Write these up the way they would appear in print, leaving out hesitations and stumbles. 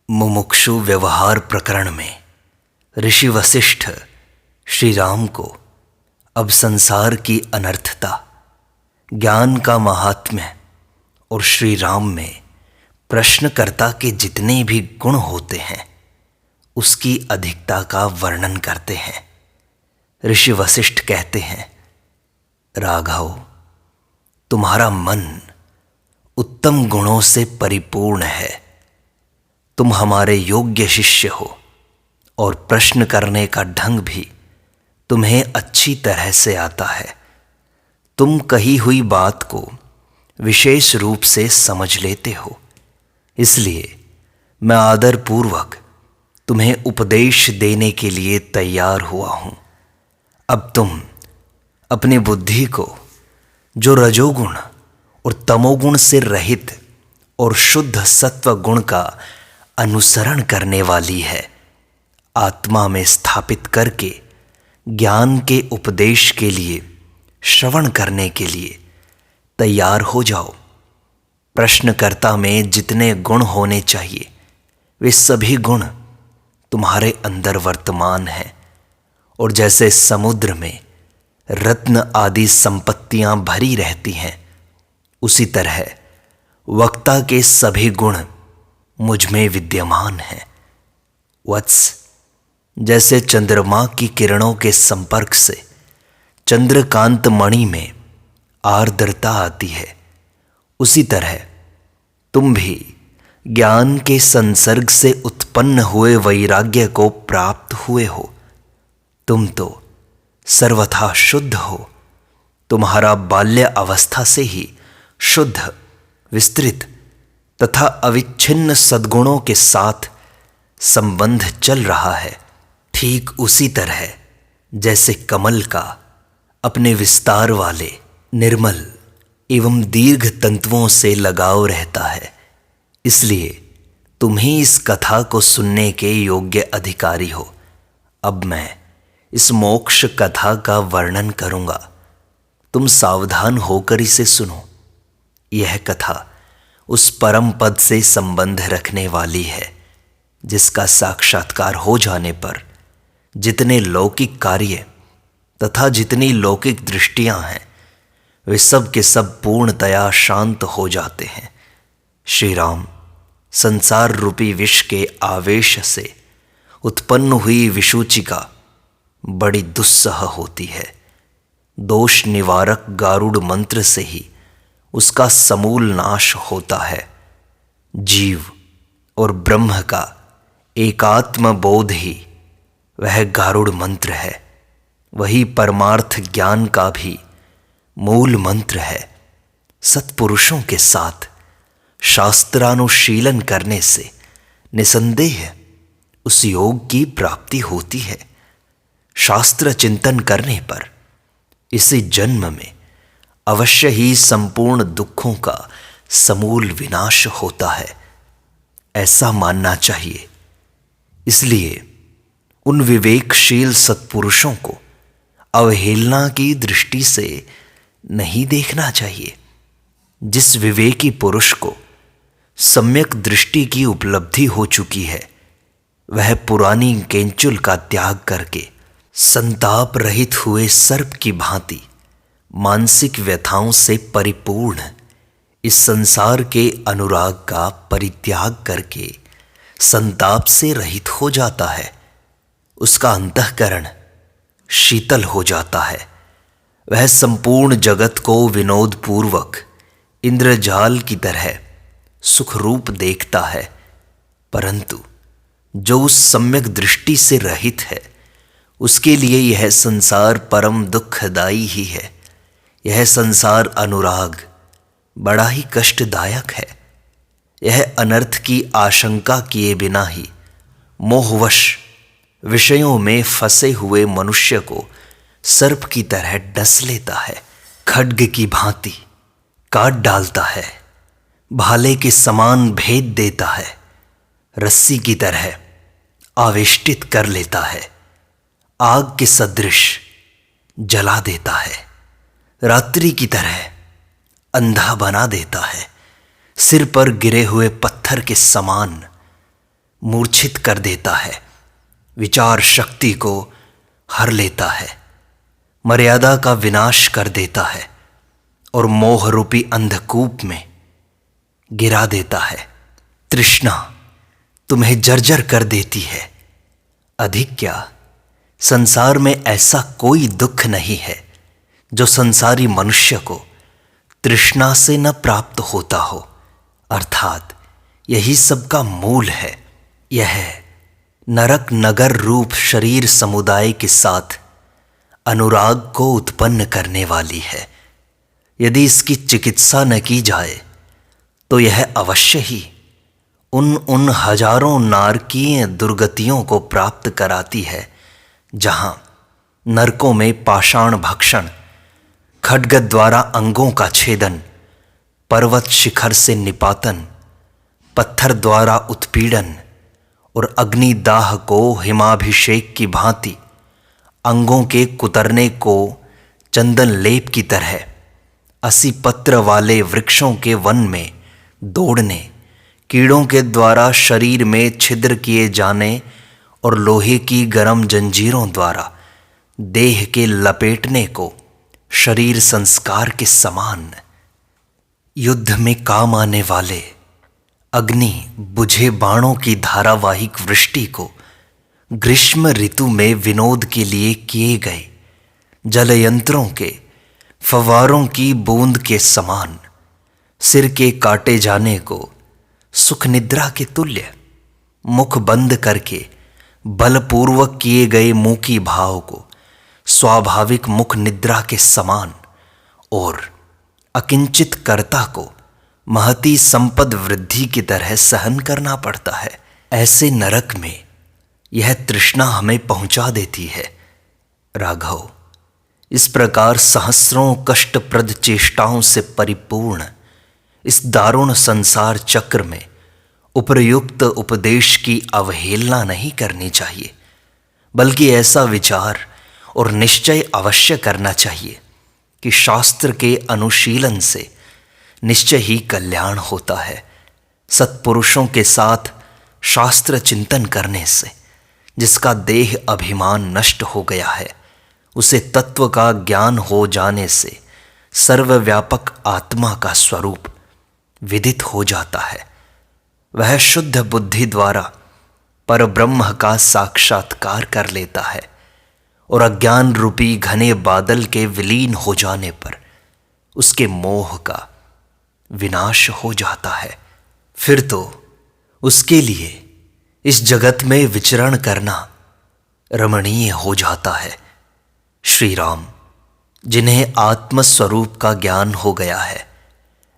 मुमुक्षु व्यवहार प्रकरण में ऋषि वशिष्ठ श्री राम को अब संसार की अनर्थता, ज्ञान का महात्म्य और श्री राम में प्रश्नकर्ता के जितने भी गुण होते हैं उसकी अधिकता का वर्णन करते हैं। ऋषि वशिष्ठ कहते हैं, राघव, तुम्हारा मन उत्तम गुणों से परिपूर्ण है। तुम हमारे योग्य शिष्य हो और प्रश्न करने का ढंग भी तुम्हें अच्छी तरह से आता है। तुम कही हुई बात को विशेष रूप से समझ लेते हो, इसलिए मैं आदरपूर्वक तुम्हें उपदेश देने के लिए तैयार हुआ हूँ। अब तुम अपनी बुद्धि को, जो रजोगुण और तमोगुण से रहित और शुद्ध सत्व गुण का अनुसरण करने वाली है, आत्मा में स्थापित करके ज्ञान के उपदेश के लिए श्रवण करने के लिए तैयार हो जाओ। प्रश्नकर्ता में जितने गुण होने चाहिए वे सभी गुण तुम्हारे अंदर वर्तमान हैं, और जैसे समुद्र में रत्न आदि संपत्तियां भरी रहती हैं, उसी तरह वक्ता के सभी गुण मुझ में विद्यमान है। वत्स, जैसे चंद्रमा की किरणों के संपर्क से चंद्रकांत मणि में आर्द्रता आती है, उसी तरह तुम भी ज्ञान के संसर्ग से उत्पन्न हुए वैराग्य को प्राप्त हुए हो। तुम तो सर्वथा शुद्ध हो। तुम्हारा बाल्य अवस्था से ही शुद्ध, विस्तृत तथा अविच्छिन्न सद्गुणों के साथ संबंध चल रहा है। ठीक उसी तरह जैसे कमल का अपने विस्तार वाले निर्मल एवं दीर्घ तंतुओं से लगाव रहता है, इसलिए तुम ही इस कथा को सुनने के योग्य अधिकारी हो। अब मैं इस मोक्ष कथा का वर्णन करूंगा, तुम सावधान होकर इसे सुनो। यह कथा उस परम पद से संबंध रखने वाली है जिसका साक्षात्कार हो जाने पर जितने लौकिक कार्य तथा जितनी लौकिक दृष्टियां हैं वे सब के सब पूर्णतया शांत हो जाते हैं। श्री राम संसार रूपी विष के आवेश से उत्पन्न हुई विषूचिका बड़ी दुस्सह होती है। दोष निवारक गारुड़ मंत्र से ही उसका समूल नाश होता है। जीव और ब्रह्म का एकात्म बोध ही वह गारुड़ मंत्र है। वही परमार्थ ज्ञान का भी मूल मंत्र है। सत्पुरुषों के साथ शास्त्रानुशीलन करने से निसंदेह उस योग की प्राप्ति होती है। शास्त्र चिंतन करने पर इसी जन्म में अवश्य ही संपूर्ण दुखों का समूल विनाश होता है, ऐसा मानना चाहिए। इसलिए उन विवेकशील सत्पुरुषों को अवहेलना की दृष्टि से नहीं देखना चाहिए। जिस विवेकी पुरुष को सम्यक दृष्टि की उपलब्धि हो चुकी है, वह पुरानी केंचुल का त्याग करके संताप रहित हुए सर्प की भांति मानसिक व्यथाओं से परिपूर्ण इस संसार के अनुराग का परित्याग करके संताप से रहित हो जाता है। उसका अंतःकरण शीतल हो जाता है। वह संपूर्ण जगत को विनोदपूर्वक इंद्रजाल की तरह सुखरूप देखता है, परंतु जो उस सम्यक दृष्टि से रहित है उसके लिए यह संसार परम दुखदाई ही है। यह संसार अनुराग बड़ा ही कष्टदायक है। यह अनर्थ की आशंका किए बिना ही मोहवश विषयों में फंसे हुए मनुष्य को सर्प की तरह डस लेता है, खड्ग की भांति काट डालता है, भाले के समान भेद देता है, रस्सी की तरह आवेष्टित कर लेता है, आग के सदृश जला देता है, रात्रि की तरह अंधा बना देता है, सिर पर गिरे हुए पत्थर के समान मूर्छित कर देता है, विचार शक्ति को हर लेता है, मर्यादा का विनाश कर देता है और मोह रूपी अंधकूप में गिरा देता है। तृष्णा तुम्हें जर्जर कर देती है। अधिक क्या, संसार में ऐसा कोई दुख नहीं है जो संसारी मनुष्य को तृष्णा से न प्राप्त होता हो। अर्थात यही सबका मूल है। यह नरक नगर रूप शरीर समुदाय के साथ अनुराग को उत्पन्न करने वाली है। यदि इसकी चिकित्सा न की जाए तो यह अवश्य ही उन हजारों नारकीय दुर्गतियों को प्राप्त कराती है जहां नरकों में पाषाण भक्षण, खड्ग द्वारा अंगों का छेदन, पर्वत शिखर से निपातन, पत्थर द्वारा उत्पीड़न और अग्निदाह को हिमाभिषेक की भांति अंगों के कुतरने को चंदन लेप की तरह 80 पत्र वाले वृक्षों के वन में दौड़ने, कीड़ों के द्वारा शरीर में छिद्र किए जाने और लोहे की गर्म जंजीरों द्वारा देह के लपेटने को शरीर संस्कार के समान युद्ध में काम आने वाले अग्नि बुझे बाणों की धारावाहिक वृष्टि को ग्रीष्म ऋतु में विनोद के लिए किए गए जलयंत्रों के फव्वारों की बूंद के समान सिर के काटे जाने को सुख निद्रा के तुल्य मुख बंद करके बलपूर्वक किए गए मुंह की भाव को स्वाभाविक मुख निद्रा के समान और अकिंचित कर्ता को महती संपद वृद्धि की तरह सहन करना पड़ता है। ऐसे नरक में यह तृष्णा हमें पहुंचा देती है। राघव, इस प्रकार सहस्रों कष्टप्रद चेष्टाओं से परिपूर्ण इस दारुण संसार चक्र में उपर्युक्त उपदेश की अवहेलना नहीं करनी चाहिए, बल्कि ऐसा विचार और निश्चय अवश्य करना चाहिए कि शास्त्र के अनुशीलन से निश्चय ही कल्याण होता है। सत्पुरुषों के साथ शास्त्र चिंतन करने से जिसका देह अभिमान नष्ट हो गया है, उसे तत्व का ज्ञान हो जाने से सर्वव्यापक आत्मा का स्वरूप विदित हो जाता है। वह शुद्ध बुद्धि द्वारा परब्रह्म का साक्षात्कार कर लेता है और अज्ञान रूपी घने बादल के विलीन हो जाने पर उसके मोह का विनाश हो जाता है। फिर तो उसके लिए इस जगत में विचरण करना रमणीय हो जाता है। श्री राम, जिन्हें आत्मस्वरूप का ज्ञान हो गया है,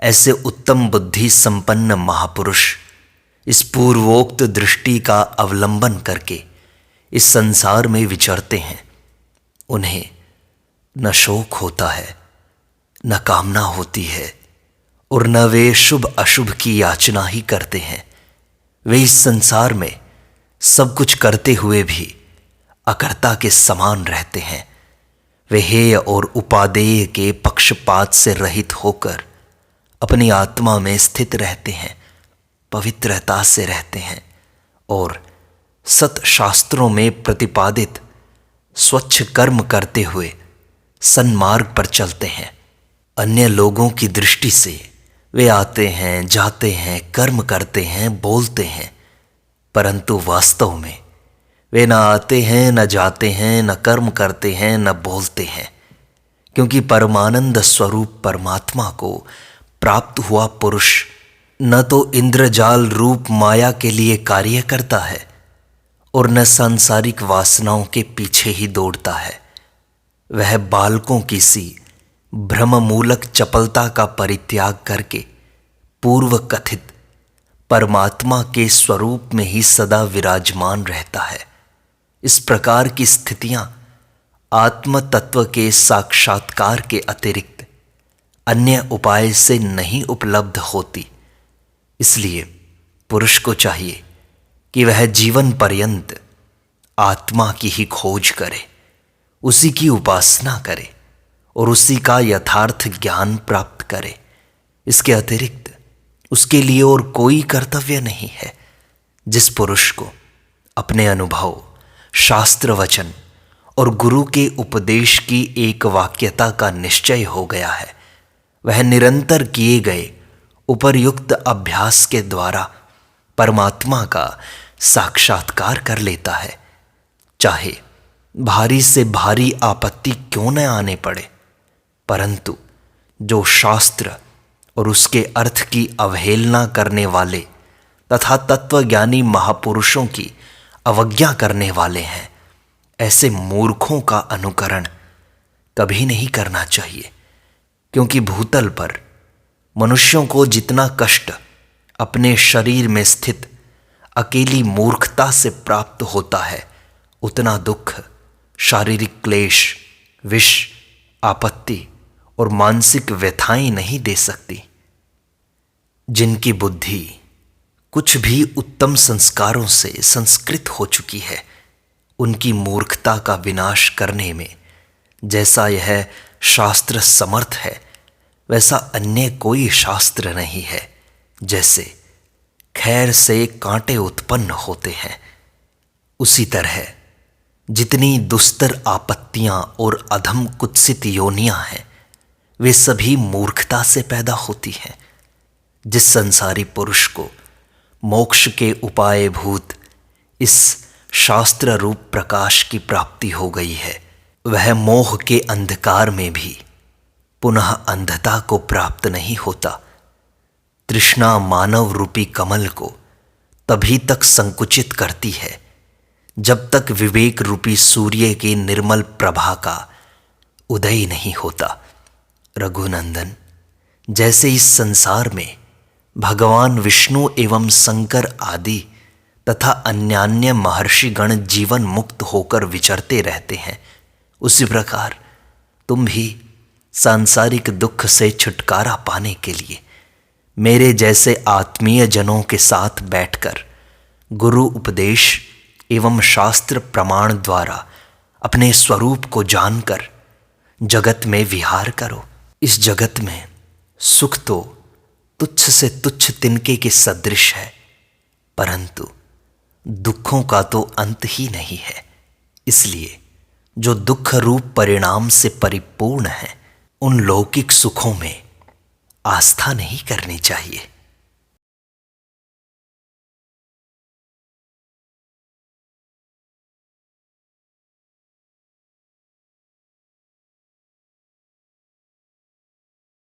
ऐसे उत्तम बुद्धि संपन्न महापुरुष इस पूर्वोक्त दृष्टि का अवलंबन करके इस संसार में विचरते हैं। उन्हें न शोक होता है, न कामना होती है और न वे शुभ अशुभ की याचना ही करते हैं। वे इस संसार में सब कुछ करते हुए भी अकर्ता के समान रहते हैं। वे हेय और उपादेय के पक्षपात से रहित होकर अपनी आत्मा में स्थित रहते हैं, पवित्रता से रहते हैं और सत्शास्त्रों में प्रतिपादित स्वच्छ कर्म करते हुए सन्मार्ग पर चलते हैं। अन्य लोगों की दृष्टि से वे आते हैं, जाते हैं, कर्म करते हैं, बोलते हैं, परंतु वास्तव में वे न आते हैं, न जाते हैं, न कर्म करते हैं, न बोलते हैं, क्योंकि परमानंद स्वरूप परमात्मा को प्राप्त हुआ पुरुष न तो इंद्रजाल रूप माया के लिए कार्य करता है और न सांसारिक वासनाओं के पीछे ही दौड़ता है। वह बालकों की सी भ्रममूलक चपलता का परित्याग करके पूर्व कथित परमात्मा के स्वरूप में ही सदा विराजमान रहता है। इस प्रकार की स्थितियां आत्म तत्व के साक्षात्कार के अतिरिक्त अन्य उपाय से नहीं उपलब्ध होती। इसलिए पुरुष को चाहिए कि वह जीवन पर्यंत आत्मा की ही खोज करे, उसी की उपासना करे और उसी का यथार्थ ज्ञान प्राप्त करे। इसके अतिरिक्त उसके लिए और कोई कर्तव्य नहीं है। जिस पुरुष को अपने अनुभव, शास्त्र वचन और गुरु के उपदेश की एक वाक्यता का निश्चय हो गया है, वह निरंतर किए गए उपर्युक्त अभ्यास के द्वारा परमात्मा का साक्षात्कार कर लेता है, चाहे भारी से भारी आपत्ति क्यों न आने पड़े। परंतु जो शास्त्र और उसके अर्थ की अवहेलना करने वाले तथा तत्वज्ञानी महापुरुषों की अवज्ञा करने वाले हैं, ऐसे मूर्खों का अनुकरण कभी नहीं करना चाहिए, क्योंकि भूतल पर मनुष्यों को जितना कष्ट अपने शरीर में स्थित अकेली मूर्खता से प्राप्त होता है, उतना दुख शारीरिक क्लेश, विष, आपत्ति और मानसिक व्यथाएं नहीं दे सकती। जिनकी बुद्धि कुछ भी उत्तम संस्कारों से संस्कृत हो चुकी है, उनकी मूर्खता का विनाश करने में जैसा यह शास्त्र समर्थ है, वैसा अन्य कोई शास्त्र नहीं है। जैसे खैर से कांटे उत्पन्न होते हैं, उसी तरह जितनी दुस्तर आपत्तियां और अधम कुत्सित योनियां हैं, वे सभी मूर्खता से पैदा होती हैं। जिस संसारी पुरुष को मोक्ष के उपाय भूत इस शास्त्र रूप प्रकाश की प्राप्ति हो गई है, वह मोह के अंधकार में भी पुनः अंधता को प्राप्त नहीं होता। तृष्णा मानव रूपी कमल को तभी तक संकुचित करती है जब तक विवेक रूपी सूर्य की निर्मल प्रभा का उदय नहीं होता। रघुनंदन, जैसे इस संसार में भगवान विष्णु एवं शंकर आदि तथा अन्यान्य महर्षिगण जीवन मुक्त होकर विचरते रहते हैं, उसी प्रकार तुम भी सांसारिक दुख से छुटकारा पाने के लिए मेरे जैसे आत्मीय जनों के साथ बैठकर गुरु उपदेश एवं शास्त्र प्रमाण द्वारा अपने स्वरूप को जानकर जगत में विहार करो। इस जगत में सुख तो तुच्छ से तुच्छ तिनके के सदृश है, परंतु दुखों का तो अंत ही नहीं है। इसलिए जो दुख रूप परिणाम से परिपूर्ण है, उन लौकिक सुखों में आस्था नहीं करनी चाहिए।